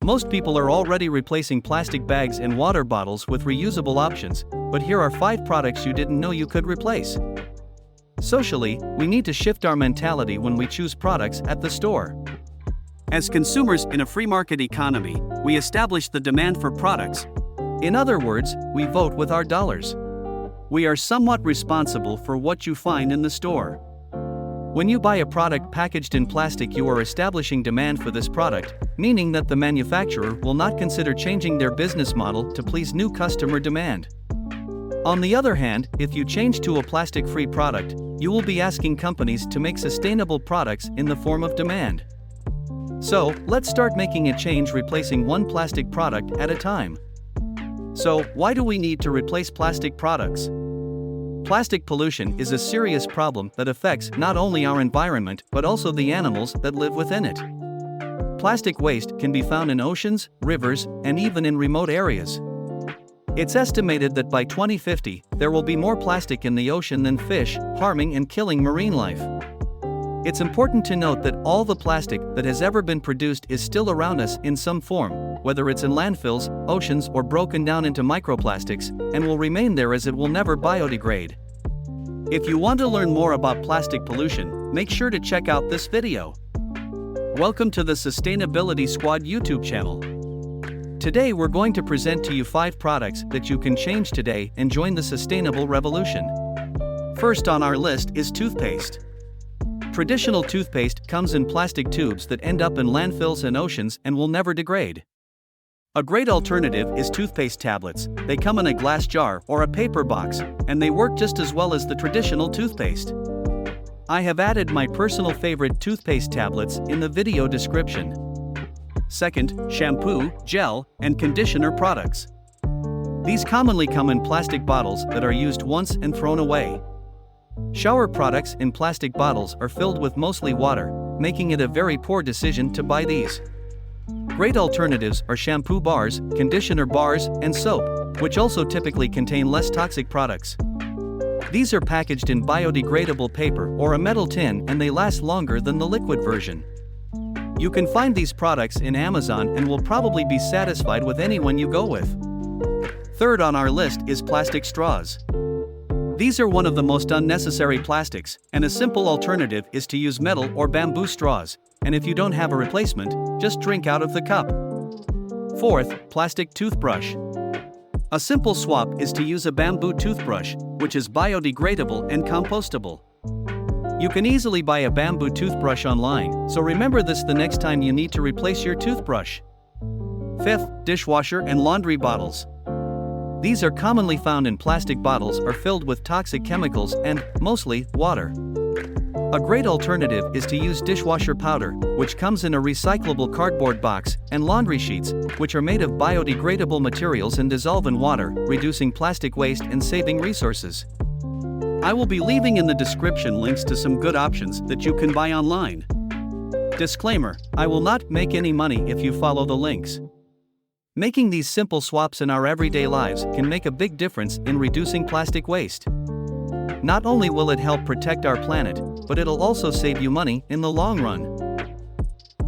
Most people are already replacing plastic bags and water bottles with reusable options, but here are 5 products you didn't know you could replace. Socially, we need to shift our mentality when we choose products at the store. As consumers in a free market economy, we establish the demand for products. In other words, we vote with our dollars. We are somewhat responsible for what you find in the store. When you buy a product packaged in plastic, you are establishing demand for this product, meaning that the manufacturer will not consider changing their business model to please new customer demand. On the other hand, if you change to a plastic-free product, you will be asking companies to make sustainable products in the form of demand. So, let's start making a change, replacing one plastic product at a time. So, why do we need to replace plastic products? Plastic pollution is a serious problem that affects not only our environment but also the animals that live within it. Plastic waste can be found in oceans, rivers, and even in remote areas. It's estimated that by 2050, there will be more plastic in the ocean than fish, harming and killing marine life. It's important to note that all the plastic that has ever been produced is still around us in some form, whether it's in landfills, oceans, or broken down into microplastics, and will remain there as it will never biodegrade. If you want to learn more about plastic pollution, make sure to check out this video. Welcome to the Sustainability Squad YouTube channel. Today we're going to present to you 5 products that you can change today and join the sustainable revolution. First on our list is toothpaste. Traditional toothpaste comes in plastic tubes that end up in landfills and oceans and will never degrade. A great alternative is toothpaste tablets. They come in a glass jar or a paper box, and they work just as well as the traditional toothpaste. I have added my personal favorite toothpaste tablets in the video description. Second, shampoo, gel, and conditioner products. These commonly come in plastic bottles that are used once and thrown away. Shower products in plastic bottles are filled with mostly water, making it a very poor decision to buy these. Great alternatives are shampoo bars, conditioner bars, and soap, which also typically contain less toxic products. These are packaged in biodegradable paper or a metal tin, and they last longer than the liquid version. You can find these products in Amazon and will probably be satisfied with any one you go with. Third on our list is plastic straws. These are one of the most unnecessary plastics, and a simple alternative is to use metal or bamboo straws, and if you don't have a replacement, just drink out of the cup. Fourth, plastic toothbrush. A simple swap is to use a bamboo toothbrush, which is biodegradable and compostable. You can easily buy a bamboo toothbrush online, so remember this the next time you need to replace your toothbrush. Fifth, dishwasher and laundry bottles. These are commonly found in plastic bottles, are filled with toxic chemicals and, mostly, water. A great alternative is to use dishwasher powder, which comes in a recyclable cardboard box, and laundry sheets, which are made of biodegradable materials and dissolve in water, reducing plastic waste and saving resources. I will be leaving in the description links to some good options that you can buy online. Disclaimer: I will not make any money if you follow the links. Making these simple swaps in our everyday lives can make a big difference in reducing plastic waste. Not only will it help protect our planet, but it'll also save you money in the long run.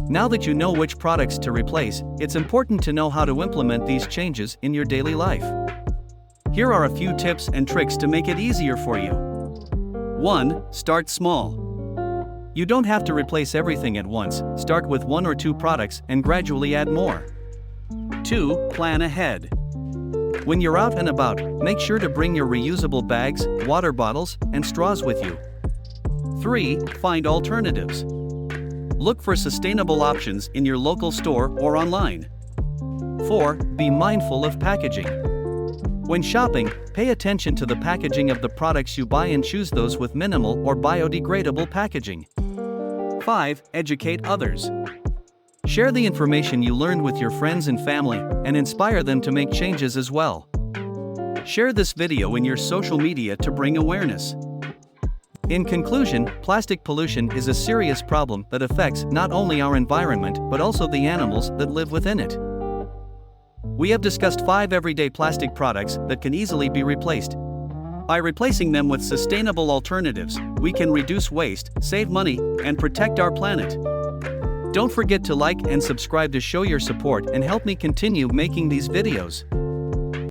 Now that you know which products to replace, it's important to know how to implement these changes in your daily life. Here are a few tips and tricks to make it easier for you. 1. Start small. You don't have to replace everything at once. Start with 1 or 2 products and gradually add more. 2. Plan ahead. When you're out and about, make sure to bring your reusable bags, water bottles, and straws with you. 3. Find alternatives. Look for sustainable options in your local store or online. 4. Be mindful of packaging. When shopping, pay attention to the packaging of the products you buy and choose those with minimal or biodegradable packaging. 5. Educate others. Share the information you learned with your friends and family, and inspire them to make changes as well. Share this video in your social media to bring awareness. In conclusion, plastic pollution is a serious problem that affects not only our environment but also the animals that live within it. We have discussed 5 everyday plastic products that can easily be replaced. By replacing them with sustainable alternatives, we can reduce waste, save money, and protect our planet. Don't forget to like and subscribe to show your support and help me continue making these videos.